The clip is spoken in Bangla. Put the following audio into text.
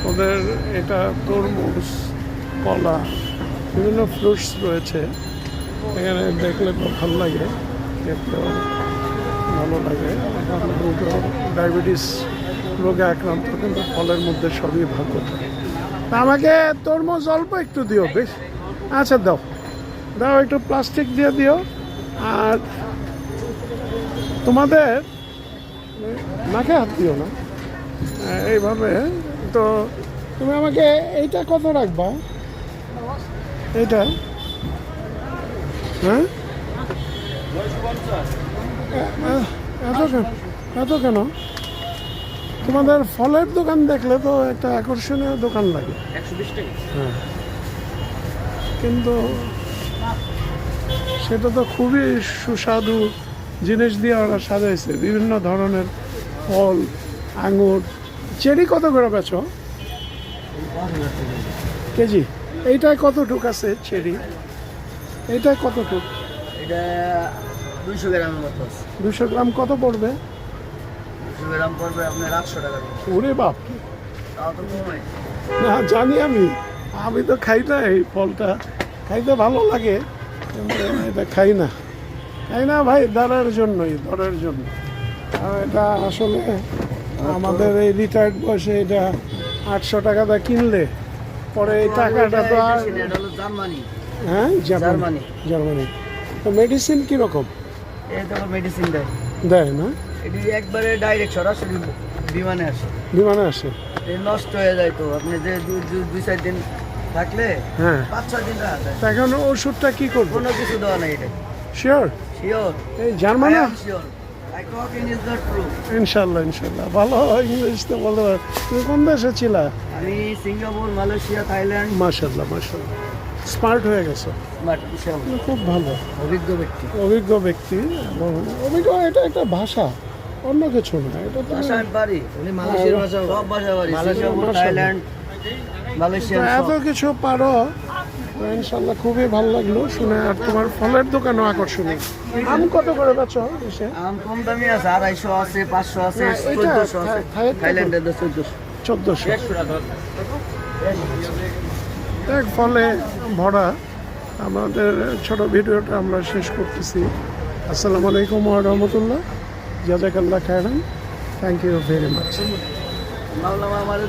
ওদের এটা তরমুজ, কলা, বিভিন্ন ফ্রুটস রয়েছে। এখানে দেখলে তো ভালো লাগে, দেখতেও ভালো লাগে। ডায়াবেটিস রোগে আক্রান্ত কিন্তু ফলের মধ্যে সবই ভাগ্য থাকে। আমাকে তরমুজ অল্প একটু দিও, বেশ। আচ্ছা দাও দাও, একটু প্লাস্টিক দিয়ে দিও। আর তোমাদের নাকে হাত দিও না এইভাবে। তো তুমি আমাকে এইটা কত রাখবা? এইটা হ্যাঁ, এত কেন? তোমাদের ফলের দোকান দেখলে তো একটা আকর্ষণীয় দোকান লাগে। 120 টাকা। হ্যাঁ, কিন্তু সেটা তো খুবই সুস্বাদু জিনিস দিয়ে ওরা সাজাইছে, বিভিন্ন ধরনের ফল, আঙুর। চেরি কত করে বেচো কেজি? এইটায় কতটুক আছে চেরি? এইটায় কতটুক? এটা 200 গ্রামের মতো আছে। 200 গ্রাম কত পড়বে? 200 গ্রাম পড়বে আপনার 800 টাকা। ওরে বাপ, তাও তো কমে। না জানি আমি, আমি তো খাই না এই ফলটা। খাইতে ভালো লাগে কিন্তু এটা খাই না ভাই, দরের জন্যই, দরের জন্য। আর এটা আসলে আমাদের এই রিটায়ার্ড বয়সে এটা 800 টাকা দা কিনলে পরে এই টাকাটা তো আর। এটা হলো জার্মানি। হ্যাঁ, জার্মানি। জার্মানি। তো মেডিসিন কীরকম এই তো মেডিসিন দেয়। দেয় না? এটি একবারে ডাইরেক্ট সরাসরি বিমানে আসে। বিমানে আসে? এই নষ্ট হয়ে যায় তো, আপনি যে 2-4 দিন থাকলে হ্যাঁ, 5-6 দিন রাখা যায়। তা এখন ওষুধটা কি করবো? কোনো কিছু দেওয়া নাই এটা। শিওর? শিওর। এই Germany? Sure. I talk in is not true. ইনশাল্লাহ ইনশাল্লাহ, ভালো ইংলিশ তো বলতে পারো। তুমি কোন দেশে ছিলা? আমি সিঙ্গাপুর, মালয়েশিয়া, থাইল্যান্ড। মাশাল্লাহ মাশাল্লাহ, স্মার্ট হয়ে গেছো, খুব ভালো। অভিজ্ঞ ব্যক্তি। অভিজ্ঞ ব্যক্তি এবং অভিজ্ঞ, এটা একটা ভাষা, অন্য কিছু না। এটা তো ভাষা বাড়ি, উনি মালয়েশিয়ার ভাষা, সব ভাষা বাড়ি, সিঙ্গাপুর, থাইল্যান্ড, মালয়েশিয়া, এত কিছু পারো। ইনশাল্লাহ খুবই ভালো লাগলো শুনে। আর তোমার ফলের দোকানও আকর্ষণীয়। আম কত করে বেচো দেশে? আম কম দামি আছে, 250 আছে, 500 আছে, না, এটা 1400 আছে। থাইল্যান্ডের 1400। 1400। এক ফলে ভরা আমাদের ছোট ভিডিওটা আমরা শেষ করতেছি। আসসালামু আলাইকুম ওয়া রাহমাতুল্লাহ। জাযাকাল্লাহ খায়রান। Thank you very much. মাওলানা আমাদের